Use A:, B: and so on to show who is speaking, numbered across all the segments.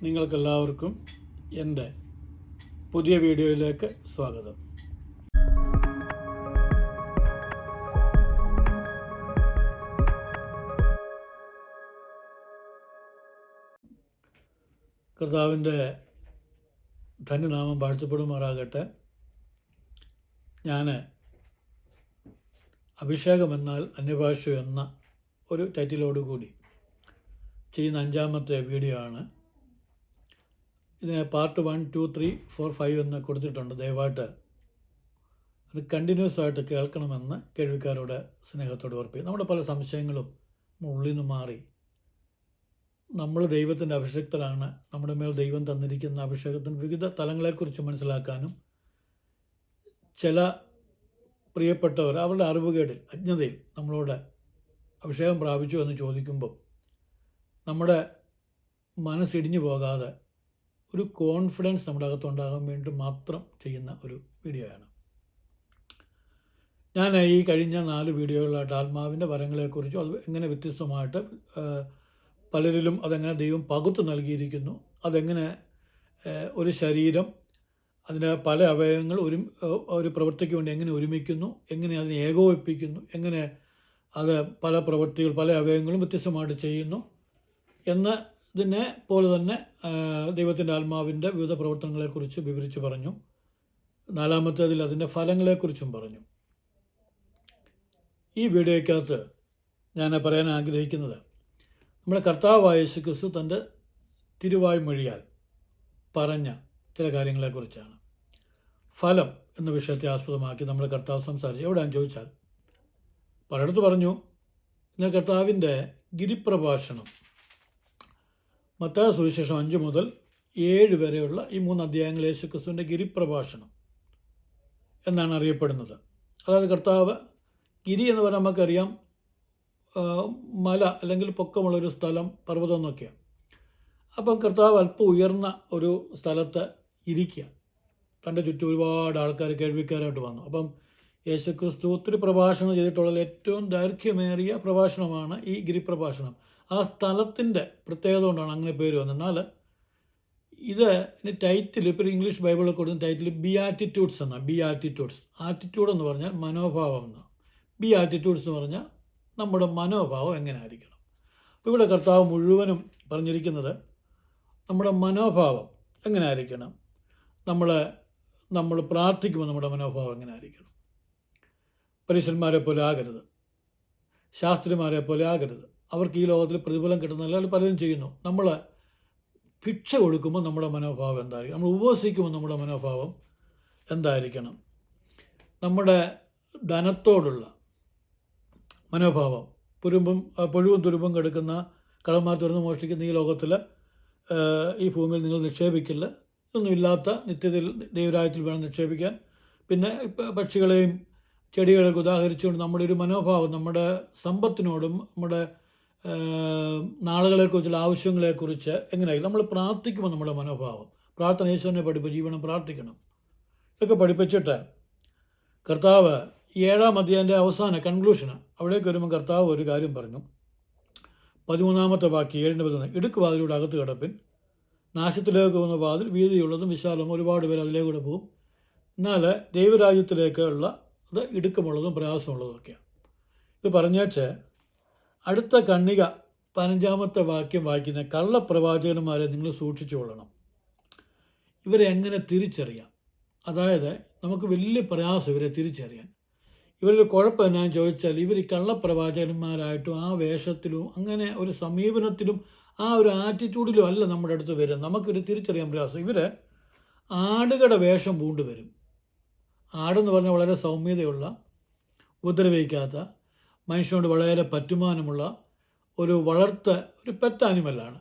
A: നിങ്ങൾക്കെല്ലാവർക്കും എൻ്റെ പുതിയ വീഡിയോയിലേക്ക് സ്വാഗതം. കർത്താവിൻ്റെ ധന്യനാമം വാഴ്ത്തപ്പെടുമാറാകട്ടെ. ഞാൻ അഭിഷേകം എന്നാൽ അന്യഭാഷ എന്ന ഒരു ടൈറ്റിലോടുകൂടി ചെയ്യുന്ന 5ാമത്തെ വീഡിയോ ആണ്. ഇതിന് പാർട്ട് 1, 2, 3, 4, 5 എന്ന് കൊടുത്തിട്ടുണ്ട്. ദയവായിട്ട് അത് കണ്ടിന്യൂസ് ആയിട്ട് കേൾക്കണമെന്ന് കേൾവിക്കാരോട് സ്നേഹത്തോട് ഓർപ്പിക്കും. നമ്മുടെ പല സംശയങ്ങളും ഉള്ളിൽ നിന്ന് മാറി നമ്മൾ ദൈവത്തിൻ്റെ അഭിഷേകത്തിലാണ്, നമ്മുടെ മേൽ ദൈവം തന്നിരിക്കുന്ന അഭിഷേകത്തിൻ്റെ വിവിധ തലങ്ങളെക്കുറിച്ച് മനസ്സിലാക്കാനും ചില പ്രിയപ്പെട്ടവർ അവരുടെ അറിവുകേടിൽ അജ്ഞതയിൽ നമ്മളോട് അഭിഷേകം പ്രാപിച്ചു എന്ന് ചോദിക്കുമ്പോൾ നമ്മുടെ മനസ്സിടിഞ്ഞു പോകാതെ ഒരു കോൺഫിഡൻസ് നമ്മുടെ അകത്തുണ്ടാകാൻ വേണ്ടി മാത്രം ചെയ്യുന്ന ഒരു വീഡിയോയാണ്. ഞാൻ ഈ കഴിഞ്ഞ 4 വീഡിയോകളായിട്ട് ആത്മാവിൻ്റെ വരങ്ങളെക്കുറിച്ചും അത് എങ്ങനെ വ്യത്യസ്തമായിട്ട് പലരിലും അതെങ്ങനെ ദൈവം പകുത്തു നൽകിയിരിക്കുന്നു, അതെങ്ങനെ ഒരു ശരീരം അതിൻ്റെ പല അവയവങ്ങൾ ഒരു പ്രവൃത്തിക്ക് വേണ്ടി എങ്ങനെ ഒരുമിക്കുന്നു, എങ്ങനെ അതിനെ ഏകോപിപ്പിക്കുന്നു, എങ്ങനെ അത് പല പ്രവൃത്തികൾ പല അവയവങ്ങളും വ്യത്യസ്തമായിട്ട് ചെയ്യുന്നു എന്നതിനെ പോലെ തന്നെ ദൈവത്തിൻ്റെ ആത്മാവിൻ്റെ വിവിധ പ്രവർത്തനങ്ങളെക്കുറിച്ച് വിവരിച്ച് പറഞ്ഞു. 4ാമത്തേതിൽ അതിൻ്റെ ഫലങ്ങളെക്കുറിച്ചും പറഞ്ഞു. ഈ വീഡിയോയ്ക്കകത്ത് ഞാൻ പറയാൻ ആഗ്രഹിക്കുന്നത് നമ്മുടെ കർത്താവായ യേശുക്രിസ്തു തൻ്റെ തിരുവായ്മൊഴിയാൽ പറഞ്ഞ ചില കാര്യങ്ങളെക്കുറിച്ചാണ്. ഫലം എന്ന വിഷയത്തെ ആസ്പദമാക്കി നമ്മൾ കർത്താവ് സംസാരിച്ചു. എവിടെയാണെന്ന് ചോദിച്ചാൽ പലയിടത്ത് പറഞ്ഞു. ഇന്ന് കർത്താവിൻ്റെ ഗിരിപ്രഭാഷണം മത്തായി സുവിശേഷം 5 മുതൽ 7 വരെയുള്ള ഈ 3 അധ്യായങ്ങൾ യേശുക്രിസ്തുവിൻ്റെ ഗിരിപ്രഭാഷണം എന്നാണ് അറിയപ്പെടുന്നത്. അതായത് കർത്താവ് ഗിരി എന്ന് പറഞ്ഞാൽ നമുക്കറിയാം മല അല്ലെങ്കിൽ പൊക്കമുള്ളൊരു സ്ഥലം, പർവ്വതം എന്നൊക്കെയാണ്. അപ്പം കർത്താവ് അല്പം ഉയർന്ന ഒരു സ്ഥലത്ത് ഇരിക്കുക, തൻ്റെ ചുറ്റും ഒരുപാട് ആൾക്കാർ കേൾവിക്കാരായിട്ട് വന്നു. അപ്പം യേശുക്രിസ്തു ഒത്തിരി പ്രഭാഷണം ചെയ്തിട്ടുള്ള ഏറ്റവും ദൈർഘ്യമേറിയ പ്രഭാഷണമാണ് ഈ ഗിരിപ്രഭാഷണം. ആ സ്ഥലത്തിൻ്റെ പ്രത്യേകത കൊണ്ടാണ് അങ്ങനെ പേര് വന്നത്. എന്നാൽ ഇതിന് ടൈറ്റിൽ ഇപ്പോൾ ഇംഗ്ലീഷ് ബൈബിളിൽ കൊടുക്കുന്ന ടൈറ്റിൽ ബിയാറ്റിറ്റ്യൂഡ്സ് എന്നാണ്. ബിയാറ്റിറ്റ്യൂഡ്സ്, ആറ്റിറ്റ്യൂഡ് എന്ന് പറഞ്ഞാൽ മനോഭാവം എന്നാണ്. ബിയാറ്റിറ്റ്യൂഡ്സ് എന്ന് പറഞ്ഞാൽ നമ്മുടെ മനോഭാവം എങ്ങനെ ആയിരിക്കണം. അപ്പോൾ ഇവിടെ കർത്താവ് മുഴുവനും പറഞ്ഞിരിക്കുന്നത് നമ്മുടെ മനോഭാവം എങ്ങനെ ആയിരിക്കണം, നമ്മൾ പ്രാർത്ഥിക്കുമ്പോൾ നമ്മുടെ മനോഭാവം എങ്ങനെ ആയിരിക്കണം. പരീശന്മാരെ പോലെ ആകരുത്, ശാസ്ത്രിമാരെ പോലെ ആകരുത്. അവർക്ക് ഈ ലോകത്തിൽ പ്രതിഫലം കിട്ടുന്നില്ല, പലരും ചെയ്യുന്നു. നമ്മൾ ഭിക്ഷ കൊടുക്കുമ്പോൾ നമ്മുടെ മനോഭാവം എന്തായിരിക്കും, നമ്മൾ ഉപവസിക്കുമ്പോൾ നമ്മുടെ മനോഭാവം എന്തായിരിക്കണം, നമ്മുടെ ധനത്തോടുള്ള മനോഭാവം. പുഴുവും തുരുമ്പും കെടുക്കുന്ന കള്ളന്മാർ തുറന്ന് മോഷ്ടിക്കുന്ന ഈ ലോകത്തിൽ ഈ ഭൂമിയിൽ നിങ്ങൾ നിക്ഷേപിക്കില്ല, ഇതൊന്നുമില്ലാത്ത നിത്യതയിൽ ദൈവരാജ്യത്തിൽ വേണം നിക്ഷേപിക്കാൻ. പിന്നെ പക്ഷികളെയും ചെടികളെയൊക്കെ ഉദാഹരിച്ചുകൊണ്ട് നമ്മുടെ ഒരു മനോഭാവം നമ്മുടെ സമ്പത്തിനോടും നമ്മുടെ നാളുകളെക്കുറിച്ചുള്ള ആവശ്യങ്ങളെക്കുറിച്ച് എങ്ങനെയായിരിക്കും. നമ്മൾ പ്രാർത്ഥിക്കുമ്പോൾ നമ്മുടെ മനോഭാവം, പ്രാർത്ഥന യേശുവിനെ പഠിപ്പിച്ച് ജീവനം പ്രാർത്ഥിക്കണം. ഇതൊക്കെ പഠിപ്പിച്ചിട്ട് കർത്താവ് 7ാം അധ്യായൻ്റെ അവസാന കൺക്ലൂഷന് അവിടേക്ക് വരുമ്പോൾ കർത്താവ് ഒരു കാര്യം പറഞ്ഞു. 13ാമത്തെ വാക്യം 7:11, ഇടുക്കുവാതിലൂടെ അകത്ത് കിടപ്പിൻ, നാശത്തിലേക്ക് പോകുന്ന വാതിൽ വീതിയുള്ളതും വിശാലവും, ഒരുപാട് പേർ അതിലേക്കൂടെ പോകും. എന്നാൽ ദൈവരാജ്യത്തിലേക്കുള്ള അത് ഇടുക്കമുള്ളതും പ്രയാസമുള്ളതൊക്കെയാണ്. ഇത് പറഞ്ഞേച്ച് അടുത്ത കണ്ണിക 15ാമത്തെ വാക്യം വായിക്കുന്ന കള്ളപ്രവാചകന്മാരെ നിങ്ങൾ സൂക്ഷിച്ചു കൊള്ളണം. ഇവരെ എങ്ങനെ തിരിച്ചറിയാം? അതായത് നമുക്ക് വലിയ പ്രയാസം ഇവരെ തിരിച്ചറിയാൻ. ഇവരുടെ കുഴപ്പം എന്നാന്ന് ചോദിച്ചാൽ ഇവർ ഈ കള്ളപ്രവാചകന്മാരായിട്ടും ആ വേഷത്തിലും അങ്ങനെ ഒരു സമീപനത്തിലും ആ ഒരു ആറ്റിറ്റ്യൂഡിലും അല്ല നമ്മുടെ അടുത്ത് വരും. നമുക്കിവർ തിരിച്ചറിയാൻ പ്രയാസം. ഇവർ ആടുകളുടെ വേഷം പൂണ്ട് വരും. ആടെന്ന് പറഞ്ഞാൽ വളരെ സൗമ്യതയുള്ള, ഉപദ്രവിക്കാത്ത, മനുഷ്യനോട് വളരെ പറ്റുമാനമുള്ള ഒരു പെറ്റ് ആനിമലാണ്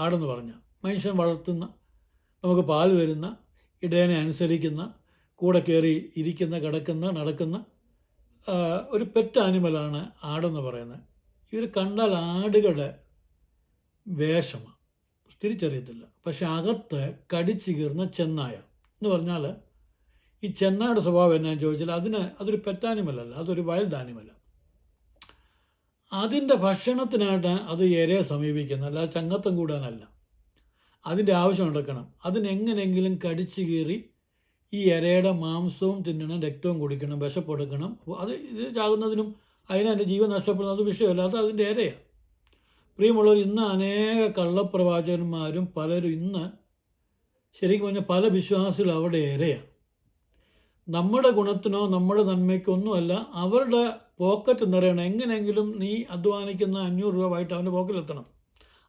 A: ആടെന്ന് പറഞ്ഞാൽ. മനുഷ്യൻ വളർത്തുന്ന, നമുക്ക് പാൽ തരുന്ന, ഇടയനെ അനുസരിക്കുന്ന, കൂടെ കയറി ഇരിക്കുന്ന, കിടക്കുന്ന, നടക്കുന്ന ഒരു പെറ്റ് ആനിമലാണ് ആടെന്ന് പറയുന്നത്. ഇവർ കണ്ടാൽ ആടുകളുടെ വേഷമാണ്, തിരിച്ചറിയത്തില്ല. പക്ഷെ അകത്ത് കടിച്ചു കീറുന്ന ചെന്നായ എന്ന് പറഞ്ഞാൽ ഈ ചെന്നായുടെ സ്വഭാവം എന്നാന്ന് ചോദിച്ചാൽ അതൊരു പെറ്റ് ആനിമലല്ല, അതൊരു വൈൽഡ് ആനിമലാണ്. അതിൻ്റെ ഭക്ഷണത്തിനായിട്ട് അത് ഇരയെ സമീപിക്കുന്നത്, അല്ലാതെ ചങ്ങത്തം കൂടാനല്ല. അതിൻ്റെ ആവശ്യം നടക്കണം. അതിനെങ്ങനെയെങ്കിലും കടിച്ചു കീറി ഈ ഇരയുടെ മാംസവും തിന്നണം, രക്തവും കുടിക്കണം, വിശപ്പെടുക്കണം. അത് ഇത് ചാകുന്നതിനും അതിനെ ജീവൻ നഷ്ടപ്പെടുന്നത് അത് വിഷയമല്ല, അത് അതിൻ്റെ ഇരയാണ്. പ്രിയമുള്ളവർ, ഇന്ന് അനേക കള്ളപ്രവാചകന്മാരും പലരും ഇന്ന് ശരിക്കും പറഞ്ഞാൽ പല വിശ്വാസികളും അവിടെ ഇരയാണ്. നമ്മുടെ ഗുണത്തിനോ നമ്മുടെ നന്മയ്ക്കോ ഒന്നുമല്ല, അവരുടെ പോക്കറ്റ് നിറയണം. എങ്ങനെയെങ്കിലും നീ അധ്വാനിക്കുന്ന 500 രൂപ ആയിട്ട് അവൻ്റെ പോക്കറ്റിലെത്തണം.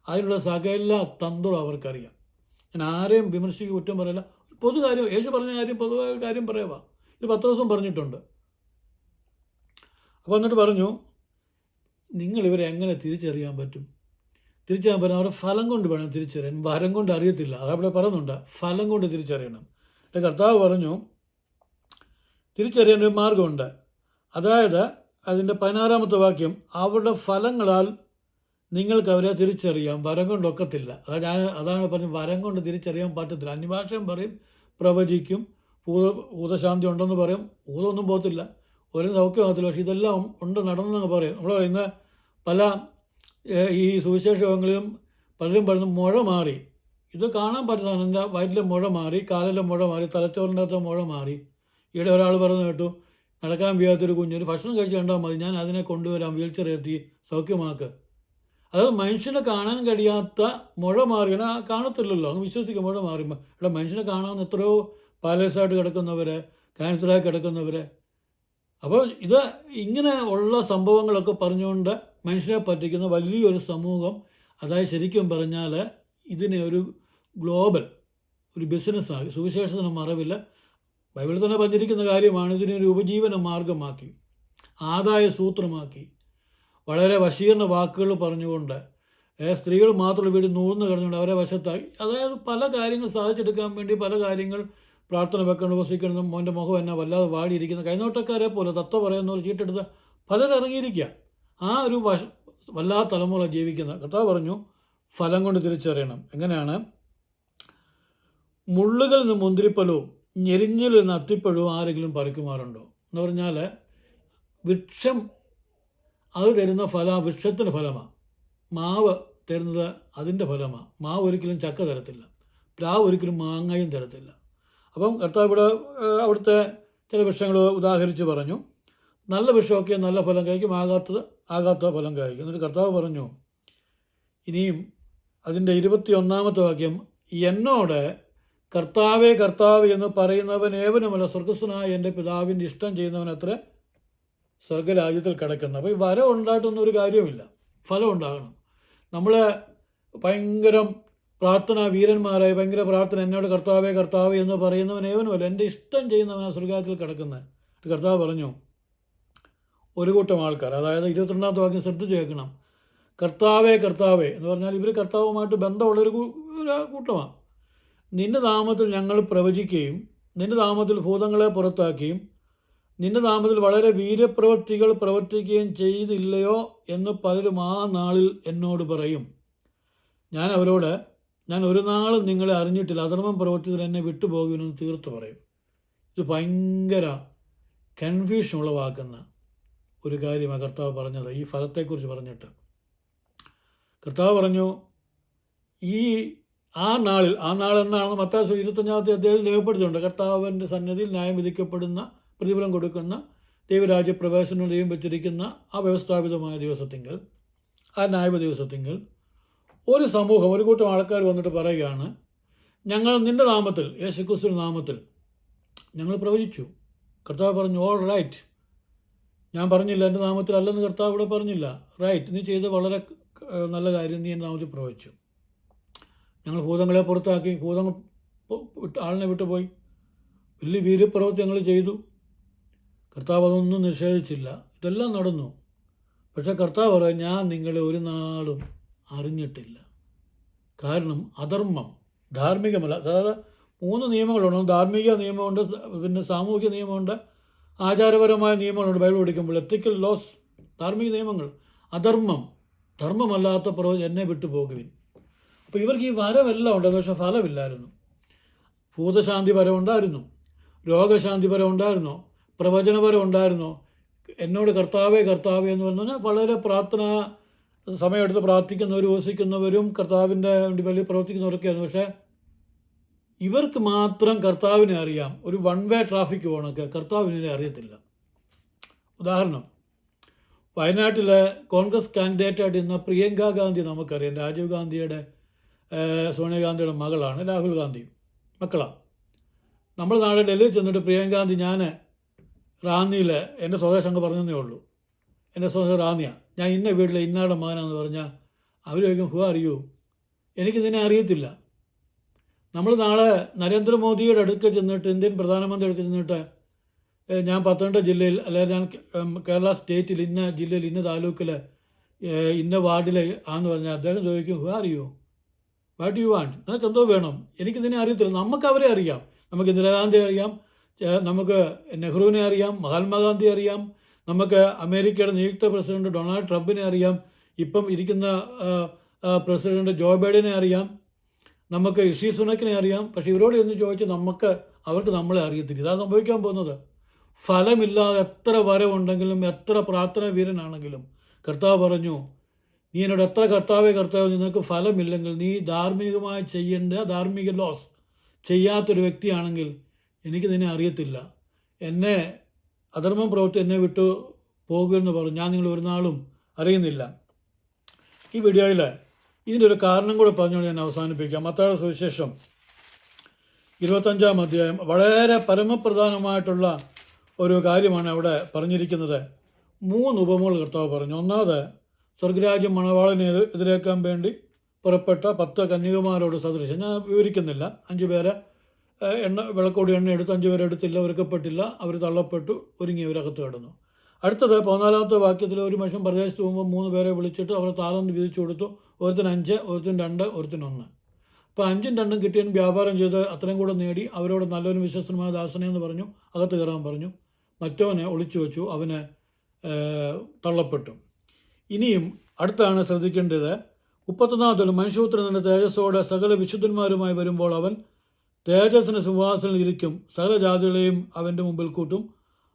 A: അതിനുള്ള സകല തന്ത്രം അവർക്കറിയാം. ഞാൻ ആരെയും വിമർശിക്കുക കുറ്റം പറയില്ല. പൊതു കാര്യം, യേശു പറഞ്ഞ കാര്യം പൊതുവായ കാര്യം പറയാവാ. ഇത് 10 ദിവസം പറഞ്ഞിട്ടുണ്ട്. അപ്പോൾ എന്നിട്ട് പറഞ്ഞു, നിങ്ങളിവരെ എങ്ങനെ തിരിച്ചറിയാൻ പറ്റും? തിരിച്ചറിയാൻ പറ്റും അവരുടെ ഫലം കൊണ്ട് വേണം തിരിച്ചറിയാൻ. വരം കൊണ്ട് അറിയത്തില്ല. അതവിടെ പറയുന്നുണ്ട്, ഫലം കൊണ്ട് തിരിച്ചറിയണം. എൻ്റെ കർത്താവ് പറഞ്ഞു തിരിച്ചറിയാൻ ഒരു മാർഗമുണ്ട്. അതായത് അതിൻ്റെ 16-ാമത്തെ വാക്യം, അവരുടെ ഫലങ്ങളാൽ നിങ്ങൾക്ക് അവരെ തിരിച്ചറിയാം, വരം കൊണ്ടൊക്കത്തില്ല. അതാണ് പറഞ്ഞത്, വരം കൊണ്ട് തിരിച്ചറിയാൻ പറ്റത്തില്ല. അന്യഭാഷയും പറയും, പ്രവചിക്കും, ഭൂതശാന്തി ഉണ്ടെന്ന് പറയും, ഭൂതമൊന്നും പോകത്തില്ല, ഒരു സൗഖ്യമാകത്തില്ല. പക്ഷേ ഇതെല്ലാം ഉണ്ട്, നടന്നെന്ന് പറയും. നമ്മൾ പറയുന്ന പല ഈ സുവിശേഷങ്ങളിലും പലരും പറയുന്നത് മുഴ മാറി. ഇത് കാണാൻ പറ്റുന്നതാണ്. എൻ്റെ വയറ്റിലെ മുഴ മാറി, കാലിലെ മുഴ മാറി, തലച്ചോറിൻ്റെ അകത്തെ മുഴ മാറി. ഇവിടെ ഒരാൾ പറഞ്ഞു കേട്ടു, നടക്കാൻ വയ്യാത്തൊരു കുഞ്ഞൊരു ഭക്ഷണം കഴിച്ച് കണ്ടാൽ മതി, ഞാൻ അതിനെ കൊണ്ടുവരാം, വീൽ ചെയർ എത്തി സൗഖ്യമാക്ക്. അതായത് മനുഷ്യനെ കാണാൻ കഴിയാത്ത മുഴ മാറിയാണ്. കാണത്തില്ലല്ലോ, അങ്ങ് വിശ്വസിക്കുക മുഴ മാറുമ്പോൾ. ഇവിടെ മനുഷ്യനെ കാണാവുന്ന എത്രയോ പാലസായിട്ട് കിടക്കുന്നവരെ, ക്യാൻസറായി കിടക്കുന്നവരെ. അപ്പോൾ ഇത് ഇങ്ങനെ ഉള്ള സംഭവങ്ങളൊക്കെ പറഞ്ഞുകൊണ്ട് മനുഷ്യനെ പറ്റിക്കുന്ന വലിയൊരു സമൂഹം. അതായത് ശരിക്കും പറഞ്ഞാൽ ഇതിനെ ഒരു ഗ്ലോബൽ ഒരു ബിസിനസ്സാക്കി, സുവിശേഷത്തിന് മറവില്ല, ബൈബിളിൽ തന്നെ പറഞ്ഞിരിക്കുന്ന കാര്യമാണ്. ഇതിനെ ഒരു ഉപജീവന മാർഗമാക്കി, ആദായ സൂത്രമാക്കി, വളരെ വശീകരണ വാക്കുകൾ പറഞ്ഞുകൊണ്ട് സ്ത്രീകൾ മാത്രമുള്ള വീട് നൂർന്ന് കിടന്നുകൊണ്ട് അവരെ വശത്താക്കി. അതായത് പല കാര്യങ്ങൾ സാധിച്ചെടുക്കാൻ വേണ്ടി പല കാര്യങ്ങൾ പ്രാർത്ഥന വെക്കണം, ഉപസിക്കണം, മോൻ്റെ മുഖം എന്നാ വല്ലാതെ വാടിയിരിക്കുന്ന കൈനോട്ടക്കാരെ പോലെ തത്വ പറയുന്ന പോലെ ചീട്ടെടുത്ത് പലരും ഇറങ്ങിയിരിക്കുക. ആ ഒരു വല്ലാത്ത തലമുറ ജീവിക്കുന്ന. കർത്താവ് പറഞ്ഞു ഫലം കൊണ്ട് തിരിച്ചറിയണം. എങ്ങനെയാണ്? മുള്ളുകളിൽ നിന്ന് മുന്തിരിപ്പലവും ഞെരിഞ്ഞിൽ നിന്ന് അത്തിപ്പഴവും ആരെങ്കിലും പറിക്കുമാറുണ്ടോ എന്ന് പറഞ്ഞാൽ, വൃക്ഷം അത് തരുന്ന ഫലം വൃക്ഷത്തിൻ്റെ ഫലമാണ്. മാവ് തരുന്നത് അതിൻ്റെ ഫലമാണ്. മാവ് ഒരിക്കലും ചക്ക തരത്തില്ല, പ്ലാവ് ഒരിക്കലും മാങ്ങയും തരത്തില്ല. അപ്പം കർത്താവ് ഇവിടെ അവിടുത്തെ ചില വൃക്ഷങ്ങൾ ഉദാഹരിച്ച് പറഞ്ഞു. നല്ല വൃക്ഷമൊക്കെ നല്ല ഫലം കഴിക്കും, ആകാത്ത ഫലം കഴിക്കും. എന്നിട്ട് കർത്താവ് പറഞ്ഞു ഇനിയും അതിൻ്റെ 21-ാമത്തെ വാക്യം, എന്നോട് കർത്താവേ കർത്താവ് എന്ന് പറയുന്നവൻ ഏവനുമല്ല, സ്വർഗസ്ഥനായ എൻ്റെ പിതാവിൻ്റെ ഇഷ്ടം ചെയ്യുന്നവൻ അത്ര സ്വർഗരാജ്യത്തിൽ കിടക്കുന്നത്. അപ്പോൾ ഈ വരം ഉണ്ടായിട്ടൊന്നും ഒരു കാര്യമില്ല, ഫലം ഉണ്ടാകണം. നമ്മൾ ഭയങ്കരം പ്രാർത്ഥന വീരന്മാരായി ഭയങ്കര പ്രാർത്ഥന, എന്നോട് കർത്താവേ കർത്താവേ എന്ന് പറയുന്നവൻ ഏവനുമല്ല, എൻ്റെ ഇഷ്ടം ചെയ്യുന്നവനാണ് സ്വർഗരാജ്യത്തിൽ കിടക്കുന്നത്. കർത്താവ് പറഞ്ഞു ഒരു കൂട്ടം ആൾക്കാർ, അതായത് 22-ാമത്തെ വാക്യം ശ്രദ്ധിച്ച് കേൾക്കണം. കർത്താവേ കർത്താവേ എന്ന് പറഞ്ഞാൽ ഇവർ കർത്താവുമായിട്ട് ബന്ധമുള്ളൊരു കൂട്ടമാണ്. നിന്റെ നാമത്തിൽ ഞങ്ങൾ പ്രവചിക്കുകയും നിന്റെ നാമത്തിൽ ഭൂതങ്ങളെ പുറത്താക്കുകയും നിന്റെ നാമത്തിൽ വളരെ വീര്യപ്രവൃത്തികൾ പ്രവർത്തിക്കുകയും ചെയ്തില്ലയോ എന്ന് പലരും ആ നാളിൽ എന്നോട് പറയും. ഞാൻ അവരോട്, ഞാൻ ഒരു നാളും നിങ്ങളെ അറിഞ്ഞിട്ടില്ല, അധർമ്മം പ്രവർത്തിച്ചതിൽ എന്നെ വിട്ടുപോകുമെന്ന് തീർത്ത് പറയും. ഇത് ഭയങ്കര കൺഫ്യൂഷൻ ഉളവാക്കുന്ന ഒരു കാര്യമാണ് കർത്താവ് പറഞ്ഞത്. ഈ ഫലത്തെക്കുറിച്ച് പറഞ്ഞിട്ട് കർത്താവ് പറഞ്ഞു ആ നാളെന്നാണെന്ന് മത്തായി 25-ാമത്തെ അധ്യായത്തിൽ രേഖപ്പെടുത്തിയിട്ടുണ്ട്. കർത്താവിൻ്റെ സന്നിധിയിൽ ന്യായം വിധിക്കപ്പെടുന്ന, പ്രതിഫലം കൊടുക്കുന്ന, ദൈവരാജ്യ പ്രവേശനം ദൈവം വെച്ചിരിക്കുന്ന ആ വ്യവസ്ഥാപിതമായ ദിവസത്തിങ്കൽ, ആ ന്യായ ദിവസത്തിങ്കൽ ഒരു സമൂഹം, ഒരു കൂട്ടം ആൾക്കാർ വന്നിട്ട് പറയുകയാണ്, ഞങ്ങൾ നിൻ്റെ നാമത്തിൽ, യേശുക്രിസ്തുവിൻ്റെ നാമത്തിൽ ഞങ്ങൾ പ്രവചിച്ചു. കർത്താവ് പറഞ്ഞു ഓൾ റൈറ്റ്, ഞാൻ പറഞ്ഞില്ല, എൻ്റെ നാമത്തിൽ അല്ലെന്ന് കർത്താവ് ഇവിടെ പറഞ്ഞില്ല. റൈറ്റ്, നീ ചെയ്ത് വളരെ നല്ല കാര്യം, നീ എൻ്റെ നാമത്തിൽ പ്രവചിച്ചു. ഞങ്ങൾ ഭൂതങ്ങളെ പുറത്താക്കി, ഭൂതങ്ങൾ ആളിനെ വിട്ടുപോയി, വലിയ വീര്യപ്രവൃത്തി ഞങ്ങൾ ചെയ്തു. കർത്താവ് അതൊന്നും നിഷേധിച്ചില്ല, ഇതെല്ലാം നടന്നു. പക്ഷേ കർത്താവ് പറയാം, ഞാൻ നിങ്ങളെ ഒരു നാളും അറിഞ്ഞിട്ടില്ല. കാരണം അധർമ്മം, ധാർമ്മികമല്ല. അതായത് 3 നിയമങ്ങളുണ്ട്. ധാർമ്മിക നിയമമുണ്ട്, പിന്നെ സാമൂഹിക നിയമമുണ്ട്, ആചാരപരമായ നിയമങ്ങളുണ്ട്. ബൈബിൾ പഠിക്കുമ്പോൾ എത്തിക്കൽ ലോസ്, ധാർമ്മിക നിയമങ്ങൾ. അധർമ്മം, ധർമ്മമല്ലാത്ത പ്രവചനം എന്നെ വിട്ടുപോകുവിൻ. അപ്പോൾ ഇവർക്ക് ഈ വരമെല്ലാം ഉണ്ട്, പക്ഷേ ഫലമില്ലായിരുന്നു. ഭൂതശാന്തി വരം ഉണ്ടായിരുന്നു, രോഗശാന്തി വരം ഉണ്ടായിരുന്നു, പ്രവചനപരം ഉണ്ടായിരുന്നു. എന്നോട് കർത്താവേ കർത്താവേ എന്ന് പറഞ്ഞാൽ വളരെ പ്രാർത്ഥന സമയമെടുത്ത് പ്രാർത്ഥിക്കുന്നവരും ഉപവസിക്കുന്നവരും കർത്താവിൻ്റെ വേണ്ടി വലിയ പ്രവർത്തിക്കുന്നവരൊക്കെയായിരുന്നു. പക്ഷേ ഇവർക്ക് മാത്രം കർത്താവിനെ അറിയാം. ഒരു വൺ വേ ട്രാഫിക് പോകണമൊക്കെ കർത്താവിനെ അറിയത്തില്ല. ഉദാഹരണം, വയനാട്ടിലെ കോൺഗ്രസ് കാൻഡിഡേറ്റായിട്ട് ഇന്ന് പ്രിയങ്ക ഗാന്ധി നമുക്കറിയാം. രാജീവ് ഗാന്ധിയുടെ സോണിയാഗാന്ധിയുടെ മകളാണ്. രാഹുൽ ഗാന്ധി മക്കളാണ്. നമ്മൾ നാളെ ഡൽഹിയിൽ ചെന്നിട്ട് പ്രിയങ്ക ഗാന്ധി, ഞാൻ റാന്നിയിൽ എൻ്റെ സ്വദേശം അങ്ങ് പറഞ്ഞതേ ഉള്ളൂ, എൻ്റെ സ്വദേശം റാന്നിയാണ്, ഞാൻ ഇന്ന വീട്ടിലെ ഇന്നാടെ മകനാണെന്ന് പറഞ്ഞാൽ അവർ ചോദിക്കും ഹു ആർ യു, എനിക്കിതിനെ അറിയത്തില്ല. നമ്മൾ നാളെ നരേന്ദ്രമോദിയുടെ അടുക്ക് ചെന്നിട്ട്, ഇന്ത്യൻ പ്രധാനമന്ത്രി അടുക്ക് ചെന്നിട്ട് ഞാൻ പത്തനംതിട്ട ജില്ലയിൽ, അല്ലെങ്കിൽ ഞാൻ കേരള സ്റ്റേറ്റിൽ ഇന്ന ജില്ലയിൽ ഇന്ന താലൂക്കിൽ ഇന്ന വാർഡിൽ ആണെന്ന് പറഞ്ഞാൽ അദ്ദേഹം ചോദിക്കും who are you, what you want, നിനക്ക് എന്തോ വേണം, എനിക്കിതിനെ അറിയത്തില്ല. നമുക്ക് അവരെ അറിയാം. നമുക്ക് ഇന്ദിരാഗാന്ധി അറിയാം, നമുക്ക് നെഹ്റുവിനെ അറിയാം, മഹാത്മാഗാന്ധി അറിയാം, നമുക്ക് അമേരിക്കയുടെ നിയുക്ത പ്രസിഡന്റ് ഡൊണാൾഡ് ട്രംപിനെ അറിയാം, ഇപ്പം ഇരിക്കുന്ന പ്രസിഡന്റ് ജോ ബൈഡനെ അറിയാം, നമുക്ക് ഋഷി സുനക്കിനെ അറിയാം. പക്ഷേ ഇവരോട് എന്ന് ചോദിച്ചാൽ അവർക്ക് നമ്മളെ അറിയത്തില്ല. ഇതാ സംഭവിക്കാൻ പോകുന്നത്. ഫലമില്ലാതെ എത്ര വരവുണ്ടെങ്കിലും എത്ര പ്രാർത്ഥന വീരനാണെങ്കിലും കർത്താവ് പറഞ്ഞു, നീ എന്നോട് എത്ര കർത്താവേ നിനക്ക് ഫലമില്ലെങ്കിൽ, നീ ധാർമ്മികമായി ചെയ്യേണ്ട ധാർമ്മിക ലോസ് ചെയ്യാത്തൊരു വ്യക്തിയാണെങ്കിൽ എനിക്ക് നിന്നെ അറിയത്തില്ല. എന്നെ അധർമ്മം പ്രവൃത്തി എന്നെ വിട്ടു പോകുമെന്ന് പറഞ്ഞു ഞാൻ നിങ്ങൾ ഒരു നാളും അറിയുന്നില്ല. ഈ വീഡിയോയിൽ ഇതിൻ്റെ ഒരു കാരണം കൂടെ പറഞ്ഞുകൊണ്ട് ഞാൻ അവസാനിപ്പിക്കാം. മത്തായിയുടെ സുവിശേഷം 25-ാം അധ്യായം വളരെ പരമപ്രധാനമായിട്ടുള്ള ഒരു കാര്യമാണ് അവിടെ പറഞ്ഞിരിക്കുന്നത്. 3 ഉപമകൾ കർത്താവ് പറഞ്ഞു. ഒന്നാമത്, സ്വർഗരാജ്യം മണവാളിനെ എതിരേക്കാൻ വേണ്ടി പുറപ്പെട്ട 10 കന്യകമാരോട് സദൃശം. ഞാൻ വിവരിക്കുന്നില്ല. 5 പേരെ വിളക്കോടി എണ്ണ എടുത്ത് 5 പേരെ എടുത്തില്ല, ഒരുക്കപ്പെട്ടില്ല, അവർ തള്ളപ്പെട്ടു, ഒരുങ്ങിയവരകത്ത് കിടന്നു. അടുത്തത് 14-ാമത്തെ വാക്യത്തിൽ, ഒരു മനുഷ്യൻ പ്രദേശത്ത് പോകുമ്പോൾ 3 പേരെ വിളിച്ചിട്ട് അവർ താലന്ത് വിധിച്ചു കൊടുത്തു. ഒരുത്തിന് 5, ഒരുത്തിന് 2, ഒരുത്തിന് 1. അപ്പോൾ 5ഉം 2ഉം കിട്ടിയതിന് വ്യാപാരം ചെയ്ത് അത്രയും കൂടെ നേടി അവരോട് നല്ലൊരു വിശ്വസ്തമായ ദാസനെ എന്ന് പറഞ്ഞു, അകത്ത് കയറാൻ പറഞ്ഞു. മറ്റവനെ ഒളിച്ചു വെച്ചു, അവന് തള്ളപ്പെട്ടു. ഇനിയും അടുത്താണ് ശ്രദ്ധിക്കേണ്ടത്. 31-ാമത്തെ, മനുഷ്യപുത്രൻ തന്റെ തേജസ്സോടെ സകല വിശുദ്ധന്മാരുമായി വരുമ്പോൾ അവൻ തേജസ്സിന് സിംഹാസനത്തിൽ ഇരിക്കും, സകല ജാതികളെയും അവൻ്റെ മുമ്പിൽ കൂട്ടും.